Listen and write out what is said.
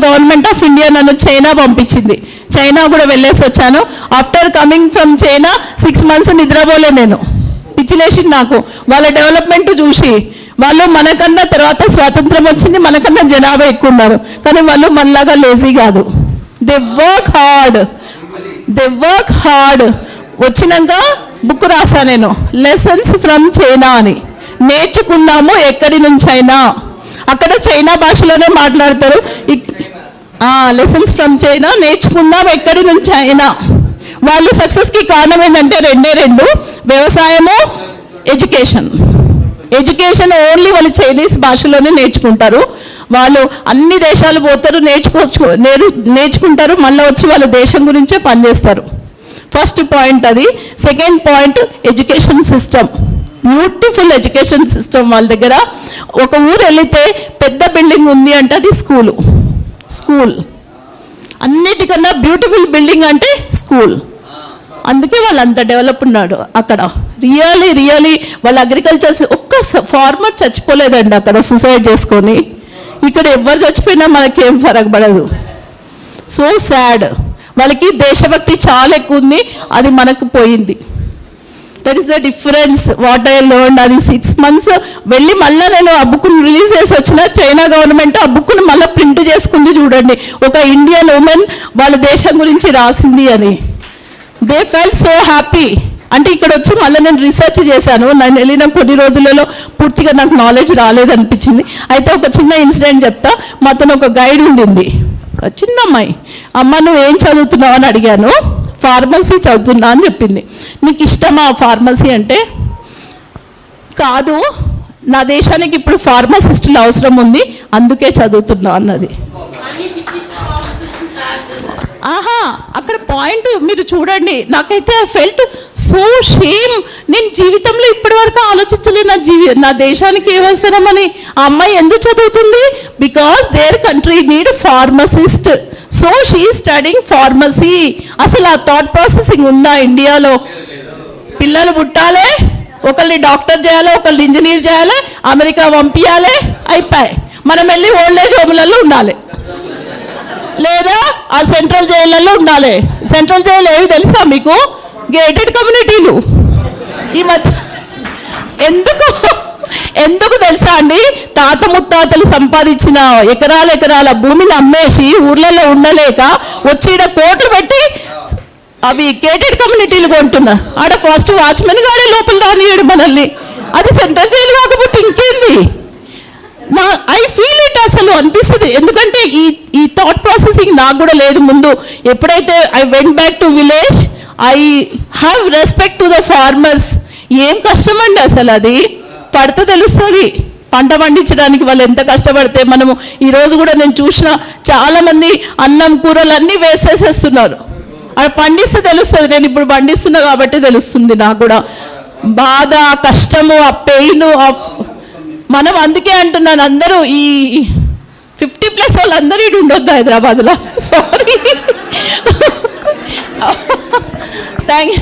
Government of India నన్ను China పంపించింది. China కూడా వెళ్ళేసి వచ్చాను. After coming from China 6 months నిద్రపోలే నేను. పిచ్చిలేసింది నాకు వాళ్ళ డెవలప్మెంట్ చూసి. వాళ్ళు మనకన్నా తర్వాత స్వాతంత్రం వచ్చింది, మనకన్నా జనాభా ఎక్కువ ఉన్నారు, కానీ వాళ్ళు మనలాగా లేజీ కాదు. They work hard. వచ్చినాక బుక్ రాసా నేను, లెసన్స్ ఫ్రమ్ చైనా అని. నేర్చుకున్నాము ఎక్కడి నుంచి అయినా. అక్కడ చైనా భాషలోనే మాట్లాడతారు. లెసన్స్ ఫ్రమ్ చైనా, నేర్చుకుందాం ఎక్కడి నుంచి అయినా. వాళ్ళు సక్సెస్కి కారణం ఏంటంటే రెండు, వ్యవసాయము, ఎడ్యుకేషన్ ఓన్లీ వాళ్ళు చైనీస్ భాషలోనే నేర్చుకుంటారు. వాళ్ళు అన్ని దేశాలు పోతారు, నేర్చుకుంటారు, మళ్ళీ వచ్చి వాళ్ళ దేశం గురించే పనిచేస్తారు. ఫస్ట్ పాయింట్ అది. Second point education system. Beautiful education system వాళ్ళ దగ్గర. ఒక ఊరు వెళితే పెద్ద బిల్డింగ్ ఉంది అంటే అది స్కూల్. అన్నిటికన్నా బ్యూటిఫుల్ బిల్డింగ్ అంటే స్కూల్. అందుకే వాళ్ళు అంత డెవలప్ ఉన్నాడు అక్కడ. రియలీ వాళ్ళ అగ్రికల్చర్, ఒక్క ఫార్మర్ చచ్చిపోలేదండి అక్కడ సూసైడ్ చేసుకొని. ఇక్కడ ఎవరు చచ్చిపోయినా మనకేం ఫరక్ పడదు. So sad. వాళ్ళకి దేశభక్తి చాలా ఎక్కువ ఉంది, అది మనకు పోయింది. That is the difference what I learn. అది 6 months వెళ్ళి మళ్ళీ నేను ఆ బుక్ను రిలీజ్ చేసి వచ్చిన. చైనా గవర్నమెంట్ ఆ బుక్ను మళ్ళీ ప్రింట్ చేసుకుంది. చూడండి, ఒక ఇండియన్ ఉమెన్ వాళ్ళ దేశం గురించి రాసింది అని. They felt so happy. అంటే ఇక్కడ వచ్చి మళ్ళీ నేను రీసెర్చ్ చేశాను. నేను వెళ్ళిన కొన్ని రోజులలో పూర్తిగా నాకు నాలెడ్జ్ రాలేదనిపించింది. అయితే ఒక చిన్న ఇన్సిడెంట్ చెప్తా. మాతో ఒక గైడ్ ఉండింది, చిన్న అమ్మాయి. అమ్మ నువ్వు ఏం చదువుతున్నావు అని అడిగాను. ఫార్మసీ చదువుతున్నా అని చెప్పింది. నీకు ఇష్టమా ఫార్మసీ అంటే? కాదు, నా దేశానికి ఇప్పుడు ఫార్మసిస్టులు అవసరం ఉంది, అందుకే చదువుతున్నా అన్నది. అక్కడ పాయింట్ మీరు చూడండి. నాకైతే ఐ ఫెల్ట్ సో షేమ్. నేను జీవితంలో ఇప్పటి వరకు ఆలోచించలే నా దేశానికి ఏమవసరమని. ఆ అమ్మాయి ఎందుకు చదువుతుంది? Because there country need pharmacist. So she studying pharmacy. అసలు ఆ థాట్ ప్రాసెసింగ్ ఉందా ఇండియాలో? పిల్లలు పుట్టాలి, ఒకళ్ళని డాక్టర్ చేయాలి, ఒకళ్ళని ఇంజనీర్ చేయాలి, అమెరికా పంపించాలి, అయిపోయి మనం వెళ్ళి ఓల్డ్ ఏజ్ హోమ్లలో ఉండాలి, లేదా ఆ సెంట్రల్ జైళ్ళల్లో ఉండాలి. సెంట్రల్ జైలు ఏవి తెలుసా మీకు? గేటెడ్ కమ్యూనిటీలు. ఈ మధ్య ఎందుకు తెలుసా అండి? తాత ముత్తాతలు సంపాదించిన ఎకరాల భూమిని అమ్మేసి ఊర్లలో ఉండలేక వచ్చి కోట్లు పెట్టి అవి గేటెడ్ కమ్యూనిటీలు కొంటున్నా. ఆడ ఫస్ట్ వాచ్మెన్ గాడే లోపల రానియడు మనల్ని. అది సెంట్రల్ జైలు కాకపోతే ఇంకేంది? ఐ ఫీల్ ఇట్ అసలు అనిపిస్తుంది. ఎందుకంటే ఈ థాట్ ప్రాసెసింగ్ నాకు కూడా లేదు ముందు. ఎప్పుడైతే I went back to village, I have respect to the farmers. ఏం కష్టం అండి అసలు. అది పడితే తెలుస్తుంది పంట పండించడానికి వాళ్ళు ఎంత కష్టపడితే. మనము ఈరోజు కూడా నేను చూసిన చాలామంది అన్నం కూరలు అన్నీ వేసేసేస్తున్నారు. అది పండిస్తే తెలుస్తుంది. నేను ఇప్పుడు పండిస్తున్నా కాబట్టి తెలుస్తుంది నాకు కూడా బాధ, కష్టము, ఆ పెయిన్. మనం అందుకే అంటున్నాను, అందరూ ఈ 50+ వాళ్ళందరూ ఇటు ఉండొద్దు హైదరాబాద్లో. సారీ. Thank you.